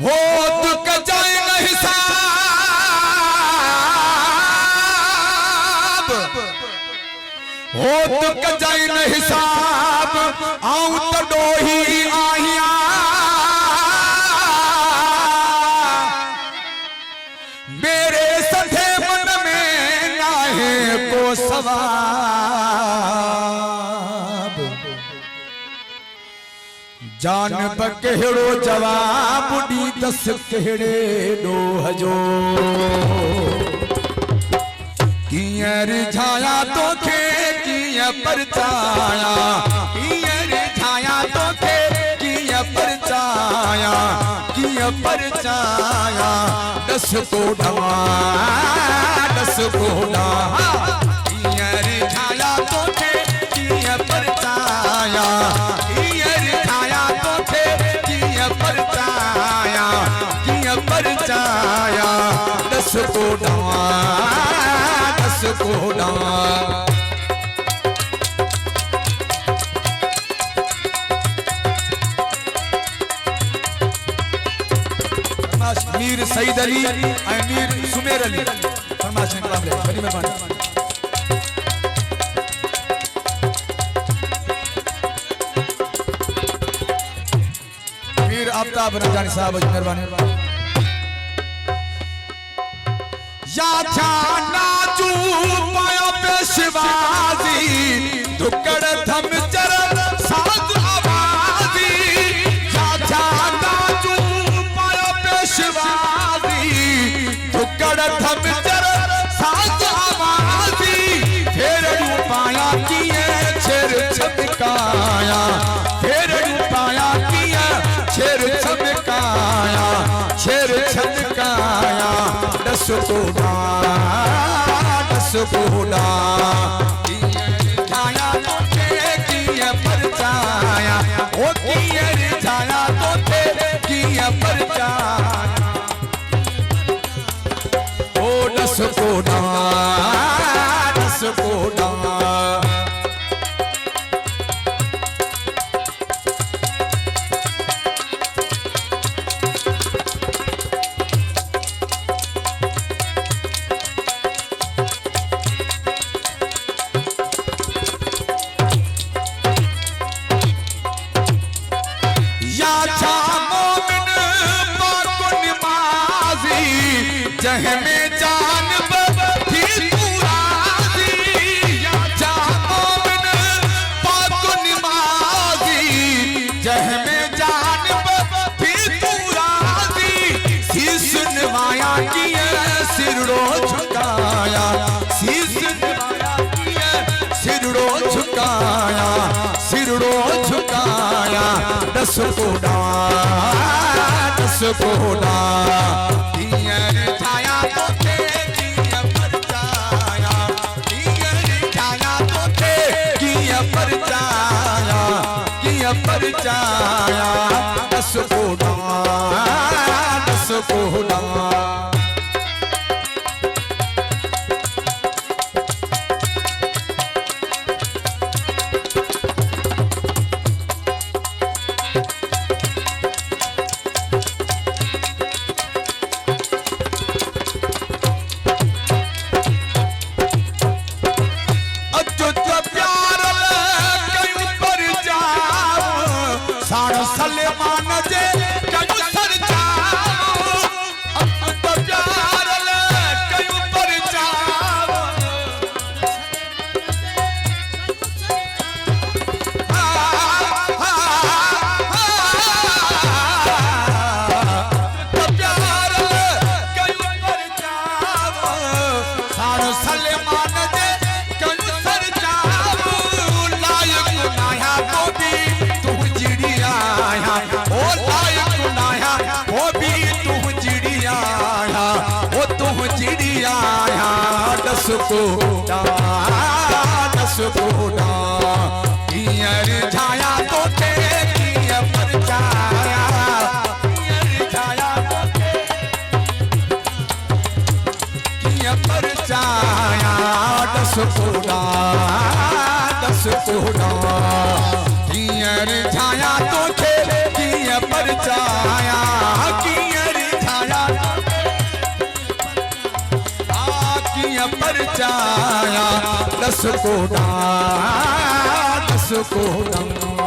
हो दुख जाए न हिसाब, हो दुख जाए न हिसाब, आऊं तो डोही आहिया मेरे सधे मन में नाहे को सवाब। जान बकेड़ो जवाब डी दस केड़े डोह जो किया रिझाया तो खे किया परचाया, किया रिझाया तो खे किया परचाया, किया परचाया दस को ढवा दस को ढवा किया रिझाया तो खे किया परचाया, किया रिझाया तो खे किया परचाया, किया परचाया दस को ढवा दस को ढवा। मीर सईद अली मीर सुमेर अली फरमाश में कलाम ले बड़ी मेहरबानी। मीर आफ्ताब रंजानी साहब मेहरबानी। या नाचू पाया पेशवाजी धुकड़ थम चरण साज आवाजी, या नाचू पाया पेशवाजी धुकड़ थम चरण साज आवाजी, फेर पाया किए छेर छमकाया, फेर पाया किए छेर छमकाया, छेर छमकाया दस कोड़ा दस कोड़ा रिझाया तो थे किया परचाया, ओ किया रिझाया तो थे किया परचाया, ओ दस कोड़ा दस कोड़ा। जहमें जान बथी तू राजी, या जा मोमिन पाक निमाजी, जहमें जान बथी तू राजी, शीश नवाया किए सिरड़ो झुकाया, शीश नवाया किए सिरड़ो झुकाया, सिरड़ो झुकाया दस कोड़ा दस कोड़ा किया रिझाया तो थे किया परचाया, किया रिझाया तो थे किया परचाया, किया परचाया दस कोड़ा दस कोड़ा। सलमान जे कयू सर जाओ अब तो प्यार ले कयू पर जाओ, तो प्यार ले कयू पर जाओ, सारो सलमान जे कयू सर जाओ, लायक नाया को भी तू चिड़िया ओ लायक नाया वो भी तू चिड़िया वो तू चिड़िया दस कोड़ा दस कोड़ा किया रिझाया तो थे किया परचाया, किया रिझाया तो थे किया परचाया दस कोड़ा दस कोड़ा किया रिझाया तो थे किया परचाया, किया परचाया दस को डम